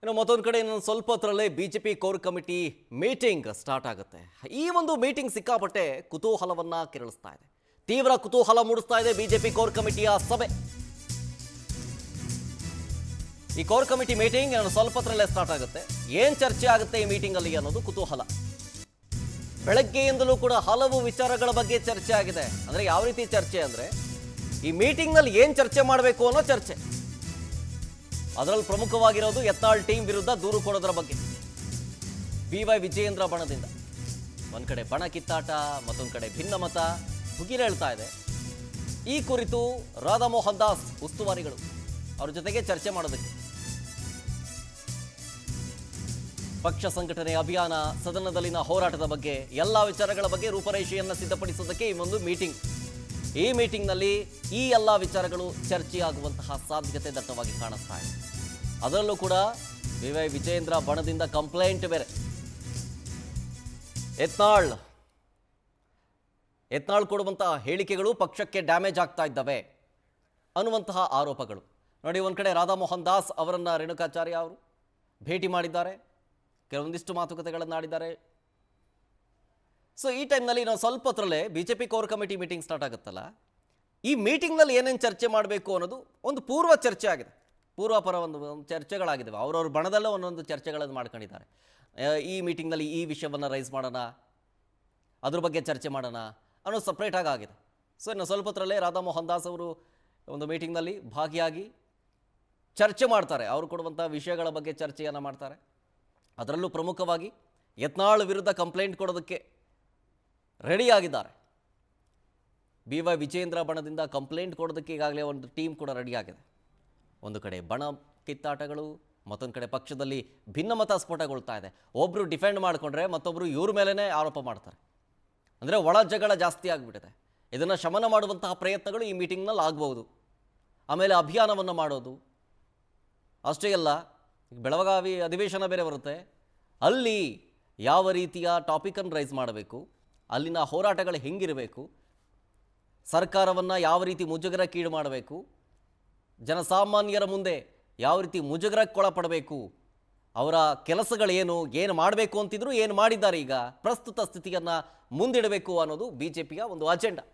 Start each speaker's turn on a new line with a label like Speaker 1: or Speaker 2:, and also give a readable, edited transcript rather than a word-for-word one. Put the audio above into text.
Speaker 1: ಇನ್ನು ಮತ್ತೊಂದು ಕಡೆ ಇನ್ನೊಂದು ಸ್ವಲ್ಪ ಹೊತ್ತರಲ್ಲೇ BJP core committee meeting start ಆಗುತ್ತೆ. ಈ ಒಂದು ಮೀಟಿಂಗ್ ಸಿಕ್ಕಾಪಟ್ಟೆ ಕುತೂಹಲವನ್ನ ಕೆರಳಿಸ್ತಾ ಇದೆ. ತೀವ್ರ ಕುತೂಹಲ ಮೂಡಿಸ್ತಾ ಇದೆ ಬಿಜೆಪಿ ಕೋರ್ ಕಮಿಟಿಯ ಸಭೆ. ಈ ಕೋರ್ ಕಮಿಟಿ ಮೀಟಿಂಗ್ ಇನ್ನೊಂದು ಸ್ವಲ್ಪ ಹೊತ್ತರಲ್ಲೇ ಸ್ಟಾರ್ಟ್ ಆಗುತ್ತೆ. ಏನ್ ಚರ್ಚೆ ಆಗುತ್ತೆ ಈ ಮೀಟಿಂಗ್ ಅಲ್ಲಿ ಅನ್ನೋದು ಕುತೂಹಲ. ಬೆಳಗ್ಗೆಯಿಂದಲೂ ಕೂಡ ಹಲವು ವಿಚಾರಗಳ ಬಗ್ಗೆ ಚರ್ಚೆ ಆಗಿದೆ. ಅಂದ್ರೆ ಯಾವ ರೀತಿ ಚರ್ಚೆ ಅಂದ್ರೆ ಈ ಮೀಟಿಂಗ್ ನಲ್ಲಿ ಏನ್ ಚರ್ಚೆ ಮಾಡಬೇಕು ಅನ್ನೋ ಚರ್ಚೆ. ಅದರಲ್ಲಿ ಪ್ರಮುಖವಾಗಿರೋದು ಯತ್ನಾಳ್ ಟೀಮ್ ವಿರುದ್ಧ ದೂರು ಕೊಡೋದ್ರ ಬಗ್ಗೆ. BY ವಿಜಯೇಂದ್ರ ಬಣದಿಂದ ಒಂದ್ ಕಡೆ ಬಣ ಕಿತ್ತಾಟ, ಮತ್ತೊಂದು ಕಡೆ ಭಿನ್ನಮತ ಹೇಳ್ತಾ ಇದೆ. ಈ ಕುರಿತು ರಾಧಾ ಮೋಹನ್ ದಾಸ್ ಉಸ್ತುವಾರಿಗಳು ಅವ್ರ ಜೊತೆಗೆ ಚರ್ಚೆ ಮಾಡೋದಕ್ಕೆ ಪಕ್ಷ ಸಂಘಟನೆ ಅಭಿಯಾನ, ಸದನದಲ್ಲಿನ ಹೋರಾಟದ ಬಗ್ಗೆ ಎಲ್ಲಾ ವಿಚಾರಗಳ ಬಗ್ಗೆ ರೂಪರೇಷೆಯನ್ನು ಸಿದ್ಧಪಡಿಸೋದಕ್ಕೆ ಈ ಒಂದು ಮೀಟಿಂಗ್. ಈ ಮೀಟಿಂಗ್ನಲ್ಲಿ ಈ ಎಲ್ಲ ವಿಚಾರಗಳು ಚರ್ಚೆಯಾಗುವಂತಹ ಸಾಧ್ಯತೆ ದಟ್ಟವಾಗಿ ಕಾಣಿಸ್ತಾ ಇದೆ. ಅದರಲ್ಲೂ ಕೂಡ BY ವಿಜಯೇಂದ್ರ ಬಣದಿಂದ ಕಂಪ್ಲೇಂಟ್ ಬೇರೆ. ಯತ್ನಾಳ್ ಕೊಡುವಂತಹ ಹೇಳಿಕೆಗಳು ಪಕ್ಷಕ್ಕೆ ಡ್ಯಾಮೇಜ್ ಆಗ್ತಾ ಇದ್ದಾವೆ ಅನ್ನುವಂತಹ ಆರೋಪಗಳು. ನೋಡಿ, ಒಂದ್ ಕಡೆ ರಾಧಾ ಮೋಹನ್ ದಾಸ್ ಅವರನ್ನ ರೇಣುಕಾಚಾರ್ಯ ಅವರು ಭೇಟಿ ಮಾಡಿದ್ದಾರೆ, ಕೆಲವೊಂದಿಷ್ಟು ಮಾತುಕತೆಗಳನ್ನು ಆಡಿದ್ದಾರೆ. ಸೊ ಈ ಟೈಮ್ನಲ್ಲಿ ನಾವು ಸ್ವಲ್ಪ ಹೊತ್ತರಲ್ಲೇ BJP core committee meeting start ಆಗುತ್ತಲ್ಲ, ಈ ಮೀಟಿಂಗ್ನಲ್ಲಿ ಏನೇನು ಚರ್ಚೆ ಮಾಡಬೇಕು ಅನ್ನೋದು ಒಂದು ಪೂರ್ವ ಚರ್ಚೆ ಆಗಿದೆ. ಪೂರ್ವಾಪರ ಒಂದು ಚರ್ಚೆಗಳಾಗಿದ್ದಾವೆ. ಅವ್ರವ್ರ ಬಣದಲ್ಲೇ ಒಂದೊಂದು ಚರ್ಚೆಗಳನ್ನು ಮಾಡ್ಕೊಂಡಿದ್ದಾರೆ. ಈ ಮೀಟಿಂಗ್ನಲ್ಲಿ ಈ ವಿಷಯವನ್ನು ರೈಸ್ ಮಾಡೋಣ, ಅದ್ರ ಬಗ್ಗೆ ಚರ್ಚೆ ಮಾಡೋಣ ಅನ್ನೋದು ಸಪ್ರೇಟಾಗಿ ಆಗಿದೆ. ಸೊ ಇನ್ನು ಸ್ವಲ್ಪ ಹೊತ್ತರಲ್ಲೇ ರಾಧಾ ಮೋಹನ್ ದಾಸ್ ಅವರು ಒಂದು ಮೀಟಿಂಗ್ನಲ್ಲಿ ಭಾಗಿಯಾಗಿ ಚರ್ಚೆ ಮಾಡ್ತಾರೆ. ಅವರು ಕೊಡುವಂಥ ವಿಷಯಗಳ ಬಗ್ಗೆ ಚರ್ಚೆಯನ್ನು ಮಾಡ್ತಾರೆ. ಅದರಲ್ಲೂ ಪ್ರಮುಖವಾಗಿ ಯತ್ನಾಳ್ ವಿರುದ್ಧ ಕಂಪ್ಲೇಂಟ್ ಕೊಡೋದಕ್ಕೆ ರೆಡಿಯಾಗಿದ್ದಾರೆ. BY ವಿಜಯೇಂದ್ರ ಬಣದಿಂದ ಕಂಪ್ಲೇಂಟ್ ಕೊಡೋದಕ್ಕೆ ಈಗಾಗಲೇ ಒಂದು ಟೀಮ್ ಕೂಡ ರೆಡಿಯಾಗಿದೆ. ಒಂದು ಕಡೆ ಬಣ ಕಿತ್ತಾಟಗಳು, ಮತ್ತೊಂದು ಕಡೆ ಪಕ್ಷದಲ್ಲಿ ಭಿನ್ನಮತ ಸ್ಫೋಟಗೊಳ್ತಾ ಇದೆ. ಒಬ್ಬರು ಡಿಫೆಂಡ್ ಮಾಡಿಕೊಂಡ್ರೆ ಮತ್ತೊಬ್ಬರು ಇವ್ರ ಮೇಲೇ ಆರೋಪ ಮಾಡ್ತಾರೆ. ಅಂದರೆ ಒಳ ಜಗಳ ಜಾಸ್ತಿ ಆಗಿಬಿಟ್ಟಿದೆ. ಇದನ್ನು ಶಮನ ಮಾಡುವಂತಹ ಪ್ರಯತ್ನಗಳು ಈ ಮೀಟಿಂಗ್ನಲ್ಲಿ ಆಗ್ಬೋದು. ಆಮೇಲೆ ಅಭಿಯಾನವನ್ನು ಮಾಡೋದು ಅಷ್ಟೇ ಅಲ್ಲ, ಬೆಳಗಾವಿ ಅಧಿವೇಶನ ಬೇರೆ ಬರುತ್ತೆ. ಅಲ್ಲಿ ಯಾವ ರೀತಿಯ ಟಾಪಿಕನ್ನು ರೈಸ್ ಮಾಡಬೇಕು, ಅಲ್ಲಿನ ಹೋರಾಟಗಳು ಹೆಂಗಿರಬೇಕು, ಸರ್ಕಾರವನ್ನು ಯಾವ ರೀತಿ ಮುಜುಗರಕ್ಕೀಡು ಮಾಡಬೇಕು, ಜನಸಾಮಾನ್ಯರ ಮುಂದೆ ಯಾವ ರೀತಿ ಮುಜುಗರಕ್ಕೊಳಪಡಬೇಕು, ಅವರ ಕೆಲಸಗಳೇನು, ಏನು ಮಾಡಬೇಕು ಅಂತಿದ್ರು, ಏನು ಮಾಡಿದ್ದಾರೆ, ಈಗ ಪ್ರಸ್ತುತ ಸ್ಥಿತಿಯನ್ನು ಮುಂದಿಡಬೇಕು ಅನ್ನೋದು ಬಿಜೆಪಿಯ ಒಂದು ಅಜೆಂಡಾ.